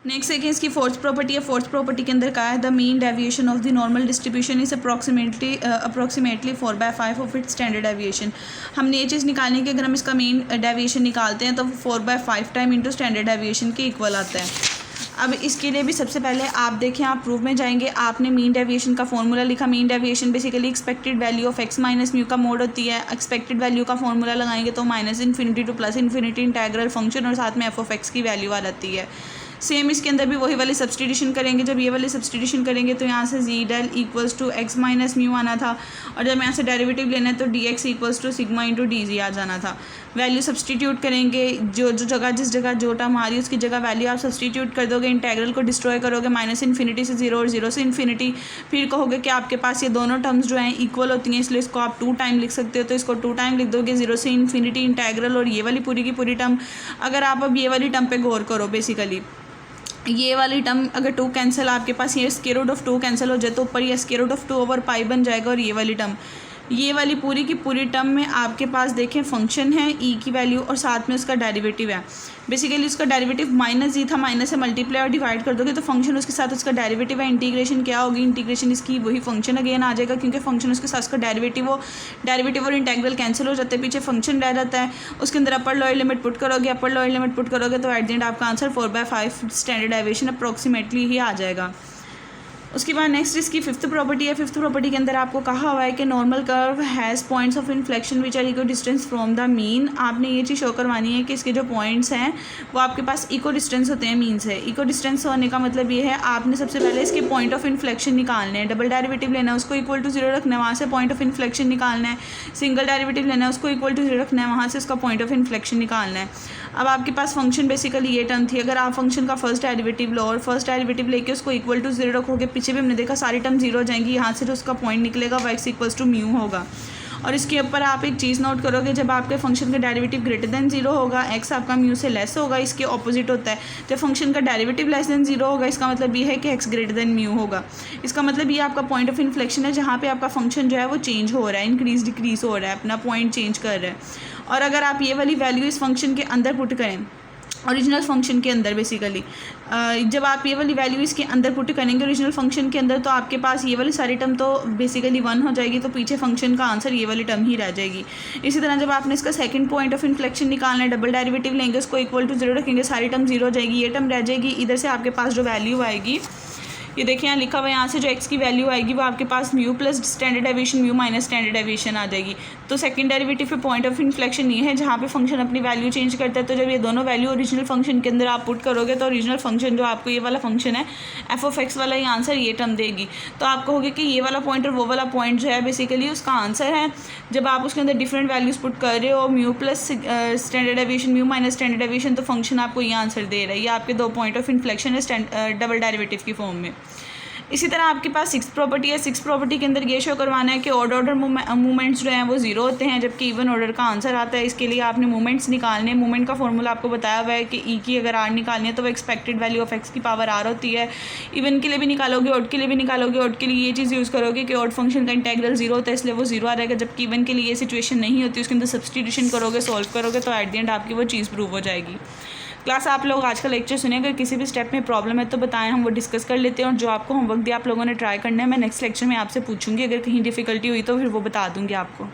Next है कि इसकी फोर्थ प्रॉपर्टी है। फोर्थ प्रॉपर्टी के अंदर कहा है the mean deviation of the normal distribution is approximately 4/5 of its standard deviation. हमने ये चीज़ निकालनी है कि अगर हम इसका मीन डेविएशन निकालते हैं तो 4/5 टाइम इंटू स्टैंडर्ड डेविएशन के इक्वल आता है। अब इसके लिए भी सबसे पहले आप देखें, आप प्रूफ में जाएंगे, आपने मीन डेविएशन का फॉर्मूला लिखा। Mean deviation basically expected value of x minus mu का मोड होती है। एक्सपेक्टेड वैल्यू का फॉर्मूला लगाएंगे तो -∞ टू +∞ इंटेग्रल फंक्शन और साथ में एफ ऑफ एक्स की वैल्यू आ जाती है। सेम इसके अंदर भी वही वाली सब्सटीट्यूशन करेंगे। जब ये वाली सब्सटीट्यूशन करेंगे तो यहाँ से G del equals to X minus mu आना था, और जब यहाँ से डेरिवेटिव लेना है तो D X equals to sigma into D G आ जाना था। वैल्यू सब्सटीट्यूट करेंगे, जो जगह जिस जगह जो टर्म आ रही है उसकी जगह वैल्यू आप सब्सटीट्यूट कर दोगे। इंटेग्रल को डिस्ट्रॉय करोगे -∞ से 0 और 0 से इन्फिनिटी। फिर कहोगे कि आपके पास ये दोनों टर्म्स जो हैं इक्वल होती हैं, इसलिए इसको आप 2 टाइम लिख सकते हो, तो इसको 2 टाइम लिख दोगे। 0 से इन्फिनिटी इंटेग्रल और ये वाली पूरी की पूरी टर्म। अगर आप अब ये वाली टर्म पे गौर करो, बेसिकली ये वाली टर्म अगर 2 कैंसिल, आपके पास ये स्क्वायर रूट ऑफ 2 कैंसिल हो जाए तो ऊपर ये square root of 2 over pi बन जाएगा। और ये वाली पूरी की पूरी टर्म में आपके पास देखें फंक्शन है ई की वैल्यू और साथ में उसका डेरिवेटिव है। बेसिकली उसका डेरिवेटिव माइनस जी था, माइनस से मल्टीप्लाई और डिवाइड कर दोगे तो फंक्शन उसके साथ उसका डेरिवेटिव है। इंटीग्रेशन क्या होगी, इंटीग्रेशन इसकी वही फंक्शन अगेन आ जाएगा, क्योंकि फंक्शन उसके साथ उसका डेरिवेटिव हो। डेरिवेटिव और इंटेग्रल कैंसिल हो जाते हैं, पीछे फंक्शन रह जाता है। उसके अंदर अपर लोअर लिमिट पुट करोगे, अपर लोअर लिमिट पुट करोगे तो एट द एंड आपका आंसर 4/5 स्टैंडर्ड डेविएशन अप्रॉक्सीमेटली ही आ जाएगा। उसके बाद नेक्स्ट इसकी फिफ्थ प्रॉपर्टी है। फिफ्थ प्रॉपर्टी के अंदर आपको कहा हुआ है कि normal curve has points of inflection which are equal distance from the mean. आपने ये चीज़ शो करवानी है कि इसके जो पॉइंट्स हैं वो आपके पास इको डिस्टेंस होते हैं मीन से। इको डिस्टेंस होने का मतलब ये है आपने सबसे पहले इसके पॉइंट ऑफ इन्फ्लेक्शन निकालने हैं। डबल डेरिवेटिव लेना है, उसको इक्वल टू 0 रखना है, वहाँ से पॉइंट ऑफ इन्फ्लेक्शन निकालना है। सिंगल डेरिवेटिव लेना है, उसको इक्वल टू 0 रखना है, वहाँ से उसका पॉइंट ऑफ इन्फ्लेक्शन निकालना है। अब आपके पास फंक्शन बेसिकली ये टर्म थी। अगर आप फंक्शन का फर्स्ट डेरिवेटिव लो और फर्स्ट डेरिवेटिव लेके उसको इक्वल टू 0 रखोगे, पीछे भी हमने देखा सारी टर्म 0 हो जाएंगी, यहाँ से जो उसका पॉइंट निकलेगा वो x इक्वल्स टू म्यू होगा। और इसके ऊपर आप एक चीज़ नोट करोगे, जब आपके फंक्शन का डेरिवेटिव ग्रेटर देन 0 होगा, x आपका म्यू से लेस होगा, इसके ऑपोजिट होता है। जब फंक्शन का डेरिवेटिव लेस देन 0 होगा, इसका मतलब ये है कि x ग्रेटर देन म्यू होगा। इसका मतलब ये आपका पॉइंट ऑफ इन्फ्लेक्शन है, जहाँ पे आपका फंक्शन जो है वो चेंज हो रहा है, इंक्रीज डिक्रीज हो रहा है, अपना पॉइंट चेंज कर रहा है। और अगर आप ये वाली वैल्यू इस फंक्शन के अंदर पुट करें, ओरिजिनल फंक्शन के अंदर, बेसिकली जब आप ये वाली वैल्यू इसके अंदर पुट करेंगे ओरिजिनल फंक्शन के अंदर, तो आपके पास ये वाली सारी टर्म तो बेसिकली 1 हो जाएगी, तो पीछे फंक्शन का आंसर ये वाली टर्म ही रह जाएगी। इसी तरह जब आपने इसका सेकंड पॉइंट ऑफ इन्फ्लेक्शन निकालना है, डबल डेरिवेटिव लेंगे, उसको इक्वल टू 0 रखेंगे, सारी टर्म 0 हो जाएगी, ये टर्म रह जाएगी। इधर से आपके पास जो वैल्यू आएगी, ये देखिए यहाँ लिखा हुआ है, यहाँ से जो x की वैल्यू आएगी वो आपके पास mu plus standard deviation mu minus standard deviation आ जाएगी। तो सेकंड डेरिवेटिव पे पॉइंट ऑफ इन्फ्लेक्शन ये है जहाँ पे फंक्शन अपनी वैल्यू चेंज करता है। तो जब ये दोनों वैल्यू ओरिजिनल फंक्शन के अंदर आप पुट करोगे तो ओरिजिनल फंक्शन जो आपको ये वाला फंक्शन है एफ ऑफ एक्स वाला, ये आंसर ये टर्म देगी। तो आप कहोगे कि ये वाला पॉइंट और वो वाला पॉइंट जो है बेसिकली उसका आंसर है। जब आप उसके अंदर डिफरेंट वैल्यूज़ पुट कर रहे हो, mu plus standard deviation mu minus standard deviation, तो फंक्शन आपको ये आंसर दे रहा है। ये आपके 2 पॉइंट ऑफ इन्फ्लेक्शन है डबल डेरिवेटिव की फॉर्म में। इसी तरह आपके पास 6th प्रॉपर्टी है। 6th प्रॉपर्टी के अंदर ये शो करवाना है कि ऑड ऑर्डर मूवमेंट्स जो हैं वो 0 होते हैं, जबकि इवन ऑर्डर का आंसर आता है। इसके लिए आपने मूवमेंट्स निकालने, मूवमेंट का फॉर्मूला आपको बताया हुआ है कि ई की अगर आर निकालनी है तो वो एक्सपेक्टेड वैल्यू ऑफ एक्स की पावर आर होती है। इवन के लिए भी निकालोगे, ऑड के लिए भी निकालोगे। ऑड के लिए ये चीज़ यूज़ करोगे कि ऑड फंक्शन का इंटेग्रल 0 होता है, इसलिए वो 0 आ जाएगा, जबकि इवन के लिए ये सिचुएशन नहीं होती। उसके अंदर सब्सटीट्यूशन करोगे, सॉल्व करोगे तो एट द एंड आपकी वो चीज़ प्रूव हो जाएगी। क्लास आप लोग आज का लेक्चर सुने, अगर किसी भी स्टेप में प्रॉब्लम है तो बताएं, हम वो डिस्कस कर लेते हैं। और जो आपको होमवर्क दिया आप लोगों ने ट्राई करना है, मैं नेक्स्ट लेक्चर में आपसे पूछूंगी। अगर कहीं डिफ़िकल्टी हुई तो फिर वो बता दूंगी आपको।